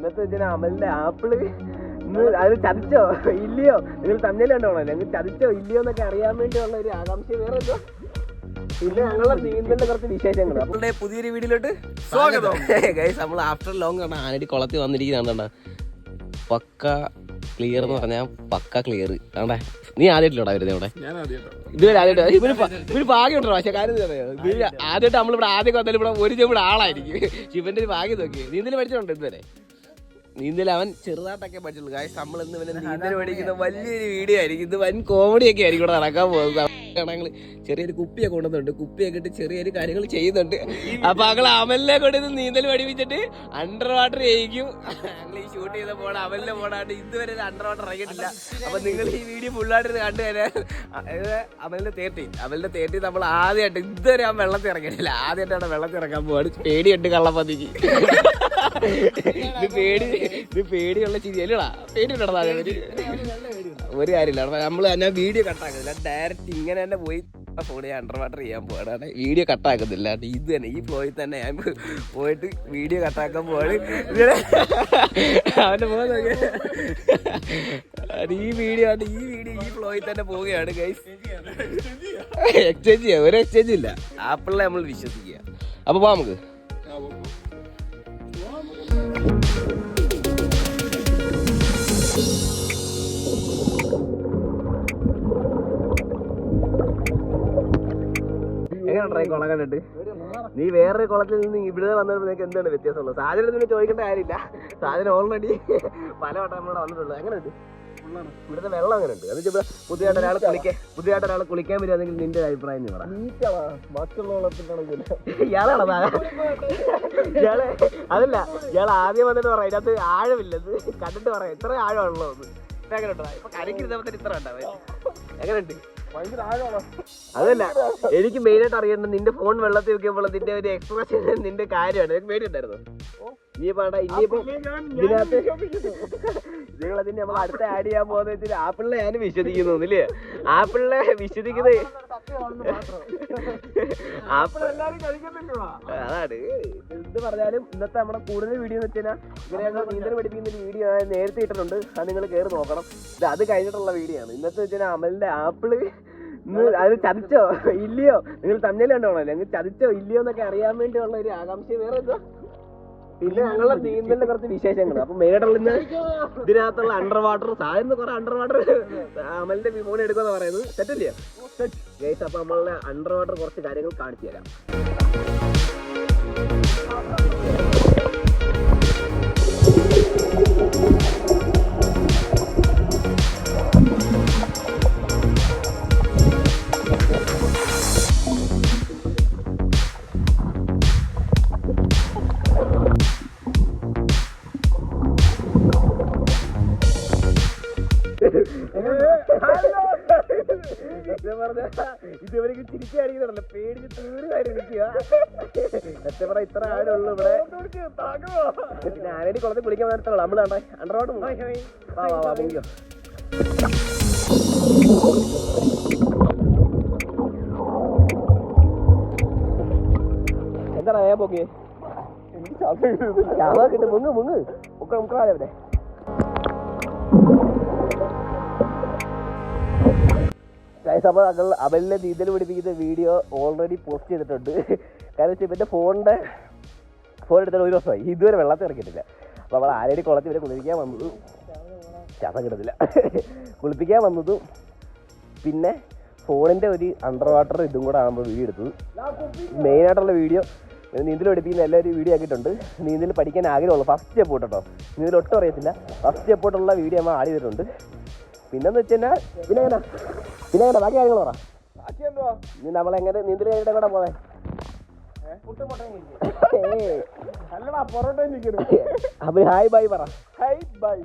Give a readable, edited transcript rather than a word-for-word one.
ഇന്നത്തെ വെച്ചാൽ അമലിന്റെ ആപ്പിള് അത് ചതിച്ചോ ഇല്ലയോ, നിങ്ങൾ തമ്മിൽ കണ്ടോണല്ലോ, നിങ്ങൾ ചതിച്ചോ ഇല്ലയോ എന്നൊക്കെ അറിയാൻ വേണ്ടിയുള്ള ഒരു ആകാംക്ഷ വേറെ എന്തോ. പിന്നെ ഞങ്ങളുടെ നീന്തലിന്റെ കുറച്ച് വിശേഷങ്ങൾ നമ്മളുടെ പുതിയൊരു വീഡിയോയിലോട്ട് സ്വാഗതം. ഗൈസ്, നമ്മൾ ആഫ്റ്റർ ലോങ് ആണ് ആനടി കുളത്തിൽ വന്നിരിക്കുന്നതാണ്. പക്ക ക്ലിയർ എന്ന് പറഞ്ഞാൽ പക്ക ക്ലിയർ ആണ്ടേ. നീ ആദ്യമായിട്ടില്ലോടാ വരുന്നത് ഇവിടെ? ഇതുവരെ ആദ്യമായിട്ട്. ഇവര് ഭാഗ്യം ഉണ്ടോ? പക്ഷെ കാര്യം അറിയാം, ആദ്യമായിട്ട് നമ്മളിവിടെ ആദ്യം വന്നാലും ഇവിടെ ഒരു ചെവിടെ ആളായിരിക്കും. ശിവന്റെ ഒരു ഭാഗ്യം നോക്കി. നീന്തൽ പഠിച്ചിട്ടുണ്ട് ഇതുവരെ? നീന്തൽ അവൻ ചെറുതായിട്ടൊക്കെ പഠിച്ചുള്ളൂ. കാര്യം നമ്മൾ ഇന്ന് പിന്നെ നീന്തൽ പഠിക്കുന്ന വലിയൊരു വീഡിയോ ആയിരിക്കും. ഇത് വൻ കോമഡി ഒക്കെ ആയിരിക്കും ഇവിടെ നടക്കാൻ പോകുന്നത്. ഞങ്ങൾ ചെറിയൊരു കുപ്പിയൊക്കെ കൊണ്ടുവന്നുണ്ട്, കുപ്പിയൊക്കെ ഇട്ട് ചെറിയൊരു കാര്യങ്ങൾ ചെയ്യുന്നുണ്ട്. അപ്പൊ ഞങ്ങൾ അമലിനെ കൊണ്ട് നീന്തൽ പഠിപ്പിച്ചിട്ട് അണ്ടർ വാട്ടർ ചെയ്യിക്കും. ഞങ്ങൾ ഈ ഷൂട്ട് ചെയ്ത പോണ അമലിനെ പോണാണ്ട് ഇതുവരെ ഒരു അണ്ടർ വാട്ടർ ഇറങ്ങിയിട്ടില്ല. അപ്പൊ നിങ്ങൾ ഈ വീഡിയോ ഫുള്ളായിട്ട് കണ്ടു കഴിഞ്ഞാൽ അമലിന്റെ 30 നമ്മൾ ആദ്യമായിട്ട് ഇതുവരെ ആ വെള്ളത്തിൽ ഇറങ്ങിയിട്ടില്ല. ആദ്യമായിട്ടാണ് വെള്ളത്തിൽ ഇറങ്ങാൻ പോവാണ്. പേടിയുണ്ട് കള്ളപ്പന്നിക്ക്. ഇത് പേടിയുള്ള ചിരി അല്ലടാ, പേടിയുണ്ടടാ. ഒരു കാര്യമില്ല, നമ്മൾ തന്നെ വീഡിയോ കട്ടാക്കുന്നില്ല. ഡയറക്റ്റ് ഇങ്ങനെ തന്നെ പോയി ഫോണിൽ അണ്ടർ വാട്ടർ ചെയ്യാൻ പോവാണ്. വീഡിയോ കട്ടാക്കുന്നില്ല. ഇത് തന്നെ ഈ ഫ്ലോയിൽ തന്നെ ഞാൻ പോയിട്ട് വീഡിയോ കട്ടാക്കാൻ പോവാണ്. അവന്റെ പോകാൻ നോക്കിയ ഈ വീഡിയോ ഈ ഫ്ലോയിൽ തന്നെ പോവുകയാണ് ഗൈസ്. എക്സ്ചേഞ്ച് ചെയ്യാം, ഒരു എക്സ്ചേഞ്ച് ഇല്ല. ആപ്പിളിനെ നമ്മൾ വിശ്വസിക്കുക. അപ്പൊ പോവാം നമുക്ക്. കുളം കണ്ടിട്ട് നീ വേറൊരു കുളത്തിൽ നിന്ന് ഇവിടെ വന്നപ്പോൾ നിനക്ക് എന്താണ് വ്യത്യാസമുള്ളത്? സാഹചര്യത്തിന് ചോദിക്കേണ്ട കാര്യമില്ല. സാഹചര്യം ഓൾറെഡി പലവട്ടം നമ്മളിവിടെ വന്നിട്ടുള്ളത്. എങ്ങനെയുണ്ട് ഇവിടുത്തെ വെള്ളം? എങ്ങനെയുണ്ട്? അത് പുതിയതായിട്ട് ഒരാൾ കുളിക്കാൻ വരുവാണെങ്കിൽ നിന്റെ അഭിപ്രായം നീ പറ. ഇയാളാണോ ഇയാള്? അതല്ല, ഇയാൾ ആദ്യം വന്നിട്ട് പറയാം ഇതിനകത്ത് ആഴമില്ലത് കണ്ടിട്ട് പറയാം ഇത്ര ആഴമുള്ളൂ എന്ന്. എങ്ങനെ ഉണ്ടോ? ഇപ്പൊ കരക്കിരുന്നപ്പോ ഇത്ര ഉണ്ടാവും. എങ്ങനെയുണ്ട്? അതല്ല, എനിക്ക് മെയിനായിട്ട് അറിയേണ്ടത് നിന്റെ ഫോൺ വെള്ളത്തിൽ വെക്കുമ്പോൾ നിന്റെ ഒരു എക്സ്പ്രഷൻ, നിന്റെ കാര്യമാണ്. എനിക്ക് പേടിയുണ്ടായിരുന്നു. നീ പാടാ ഇനിയിപ്പോ ഇതിനകത്ത് നിങ്ങളതിന് നമ്മൾ അടുത്ത ആഡ് ചെയ്യാൻ പോകുന്ന ആപ്പിളിനെ ഞാൻ വിശ്വസിക്കുന്നു ഇല്ലേ? ആപ്പിളിനെ വിശ്വസിക്കുന്നത് അതാണ്. എന്ത് പറഞ്ഞാലും ഇന്നത്തെ നമ്മുടെ കൂടുതൽ വീഡിയോ എന്ന് വെച്ചാൽ ഇങ്ങനെയാണ് നീന്തൽ പഠിപ്പിക്കുന്ന ഒരു വീഡിയോ നേരത്തെ ഇട്ടിട്ടുണ്ട്. അത് നിങ്ങൾ കയറി നോക്കണം. അത് കഴിഞ്ഞിട്ടുള്ള വീഡിയോ ആണ്. ഇന്നത്തെ വെച്ചാൽ അമലിന്റെ ആപ്പിള് അത് ചതിച്ചോ ഇല്ലയോ, നിങ്ങൾ തമ്മിൽ കണ്ടോണല്ലോ, നിങ്ങൾ ചതിച്ചോ ഇല്ലയോ എന്നൊക്കെ അറിയാൻ വേണ്ടിയുള്ള ഒരു ആകാംക്ഷ വേറെ എന്തോ. പിന്നെ ഞങ്ങളുടെ നീന്തലിന്റെ കുറച്ച് വിശേഷങ്ങൾ. അപ്പൊ മെയിനായിട്ടുള്ള ഇന്ന് ഇതിനകത്തുള്ള അണ്ടർ വാട്ടർ സാധനം കുറെ അണ്ടർ വാട്ടർ അമലിന്റെ വിമോനെ എടുക്കുമെന്ന് പറയുന്നത് സെറ്റല്ലേ ഗൈസ്? അപ്പൊ നമ്മളുടെ അണ്ടർ വാട്ടർ കുറച്ച് കാര്യങ്ങൾ കാണിച്ചു തരാം. ഇതുവരെയും ചിരിക്കുകയാണെങ്കിലല്ല, പേടിച്ച് തീരെ കാര്യം നിൽക്കുക. സത്യം പറ ഇത്ര ആളുള്ളൂ ഇവിടെ. ഞാനടി കുളത്തിൽ കുളിക്കാൻ വന്നിട്ടുള്ള നമ്മൾ കണ്ടേ അണ്ടർ വാട്ടർ പൊങ്ങിക്കോ. എന്താ ഞാൻ പോക്കിയേ? കിട്ടും മുങ്ങ് മുക്കാലവിടെ. അപ്പോൾ അവലിനെ നീന്തൽ പഠിപ്പിക്കുന്ന വീഡിയോ ഓൾറെഡി പോസ്റ്റ് ചെയ്തിട്ടുണ്ട്. കാരണം വെച്ചാൽ ഇവൻ്റെ ഫോൺ എടുത്താൽ 1 ദിവസമായി ഇതുവരെ വെള്ളത്തിൽ ഇറക്കിയിട്ടില്ല. അപ്പോൾ അവൾ ആരടി കുളത്തിൽ ഇവരെ കുളിപ്പിക്കാൻ വന്നതും ശ്വാസം കിട്ടത്തില്ല കുളിപ്പിക്കാൻ വന്നതും പിന്നെ ഫോണിൻ്റെ ഒരു അണ്ടർ വാട്ടർ ഇതും കൂടെ ആകുമ്പോൾ വീഡിയോ എടുത്തത്. മെയിനായിട്ടുള്ള വീഡിയോ നീന്തൽ പഠിപ്പിക്കുന്ന എല്ലാവരും വീഡിയോ ആക്കിയിട്ടുണ്ട്. നീന്തൽ പഠിക്കാൻ ആഗ്രഹമുള്ളൂ ഫസ്റ്റ് സ്റ്റെപ്പ് കേട്ടോ, നീന്തൽ ഒട്ടും അറിയത്തില്ല. ഫസ്റ്റ് സ്റ്റെപ്പോട്ടുള്ള വീഡിയോ നമ്മൾ ആഡ് ചെയ്തിട്ടുണ്ട്. പിന്നെന്ന് വെച്ച് കഴിഞ്ഞാൽ പിന്നെ ബാക്കി കാര്യങ്ങൾ പറ. നമ്മളെങ്ങനെ നീന്തൽ കഴിഞ്ഞിട്ട് എങ്ങോട്ടാ പോന്നെ? അപ്പൊ ഹായ് ബൈ പറ. Hi bye.